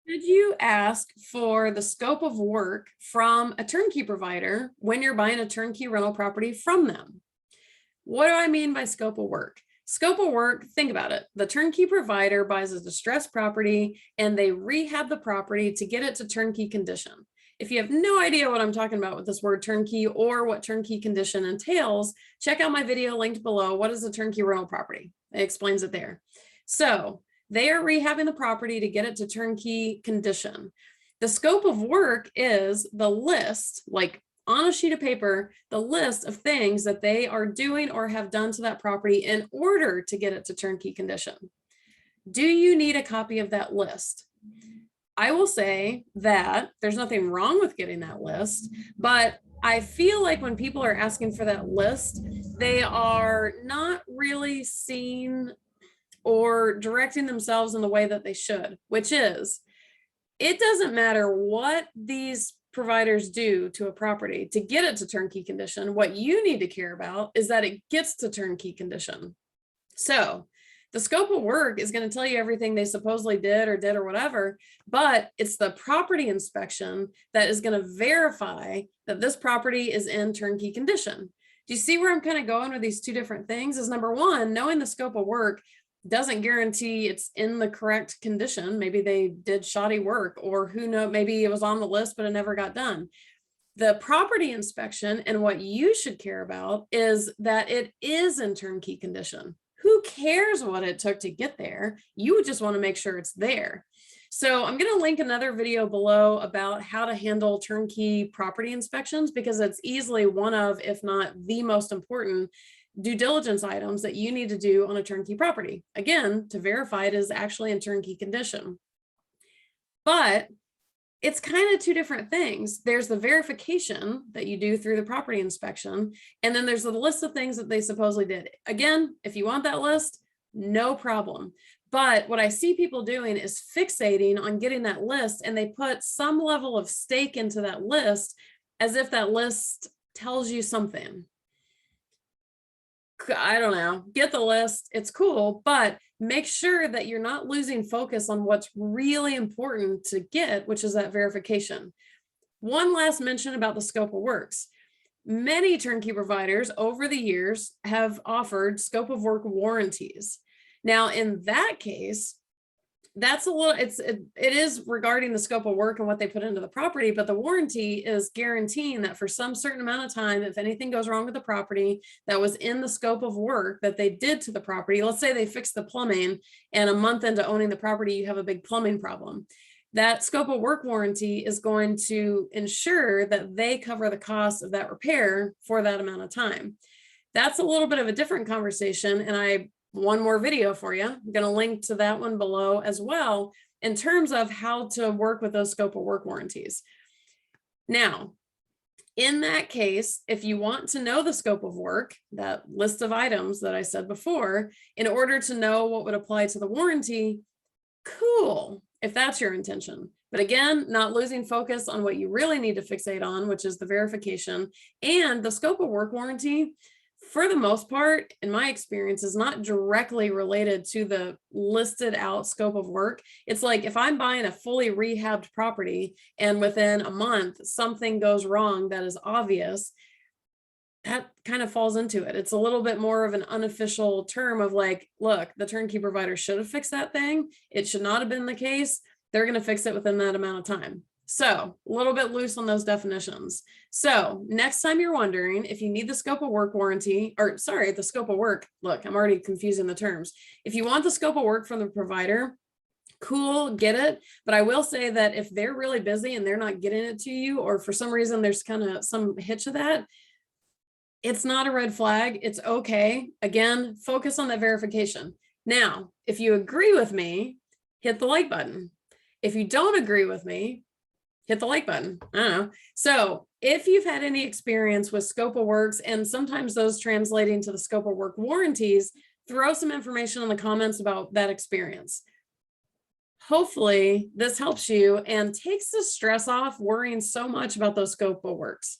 Should you ask for the scope of work from a turnkey provider when you're buying a turnkey rental property from them? What do I mean by scope of work? Scope of work, think about it. The turnkey provider buys a distressed property and they rehab the property to get it to turnkey condition. If you have no idea what I'm talking about with this word turnkey or what turnkey condition entails, check out my video linked below. What is a turnkey rental property? It explains it there. So they are rehabbing the property to get it to turnkey condition. The scope of work is the list, like on a sheet of paper, the list of things that they are doing or have done to that property in order to get it to turnkey condition. Do you need a copy of that list? I will say that there's nothing wrong with getting that list, but I feel like when people are asking for that list, they are not really seeing or directing themselves in the way that they should, which is, it doesn't matter what these providers do to a property to get it to turnkey condition. What you need to care about is that it gets to turnkey condition. So the scope of work is going to tell you everything they supposedly did or whatever, but it's the property inspection that is going to verify that this property is in turnkey condition. Do you see where I'm kind of going with these two different things? Is number one, knowing the scope of work doesn't guarantee it's in the correct condition. Maybe they did shoddy work, or who knows, maybe it was on the list, but it never got done. The property inspection and what you should care about is that it is in turnkey condition. Who cares what it took to get there? You just want to make sure it's there. So I'm going to link another video below about how to handle turnkey property inspections, because it's easily one of, if not the most important due diligence items that you need to do on a turnkey property. Again, to verify it is actually in turnkey condition. But it's kind of two different things. There's the verification that you do through the property inspection, and then there's the list of things that they supposedly did. Again, if you want that list, no problem. But what I see people doing is fixating on getting that list, and they put some level of stake into that list as if that list tells you something. I don't know, get the list, it's cool, but make sure that you're not losing focus on what's really important to get, which is that verification. One last mention about the scope of works. Many turnkey providers over the years have offered scope of work warranties. Now, in that case, that's a little, it is regarding the scope of work and what they put into the property, but the warranty is guaranteeing that for some certain amount of time, if anything goes wrong with the property that was in the scope of work that they did to the property, let's say they fixed the plumbing and a month into owning the property, you have a big plumbing problem. That scope of work warranty is going to ensure that they cover the cost of that repair for that amount of time. That's a little bit of a different conversation, and one more video for you. I'm going to link to that one below as well in terms of how to work with those scope of work warranties. Now, in that case, if you want to know the scope of work, that list of items that I said before, in order to know what would apply to the warranty, cool, if that's your intention. But again, not losing focus on what you really need to fixate on, which is the verification. And the scope of work warranty, for the most part, in my experience, is not directly related to the listed out scope of work. It's like if I'm buying a fully rehabbed property and within a month something goes wrong that is obvious, that kind of falls into it. It's a little bit more of an unofficial term of like, look, the turnkey provider should have fixed that thing. It should not have been the case. They're going to fix it within that amount of time. So a little bit loose on those definitions. So next time you're wondering if you need the scope of work warranty, or sorry, the scope of work, look, I'm already confusing the terms. If you want the scope of work from the provider, cool, get it. But I will say that if they're really busy and they're not getting it to you, or for some reason there's kind of some hitch of that, it's not a red flag. It's okay. Again, focus on that verification. Now, if you agree with me, hit the like button. If you don't agree with me, hit the like button. I don't know. So if you've had any experience with scope of works, and sometimes those translating to the scope of work warranties, throw some information in the comments about that experience. Hopefully this helps you and takes the stress off worrying so much about those scope of works.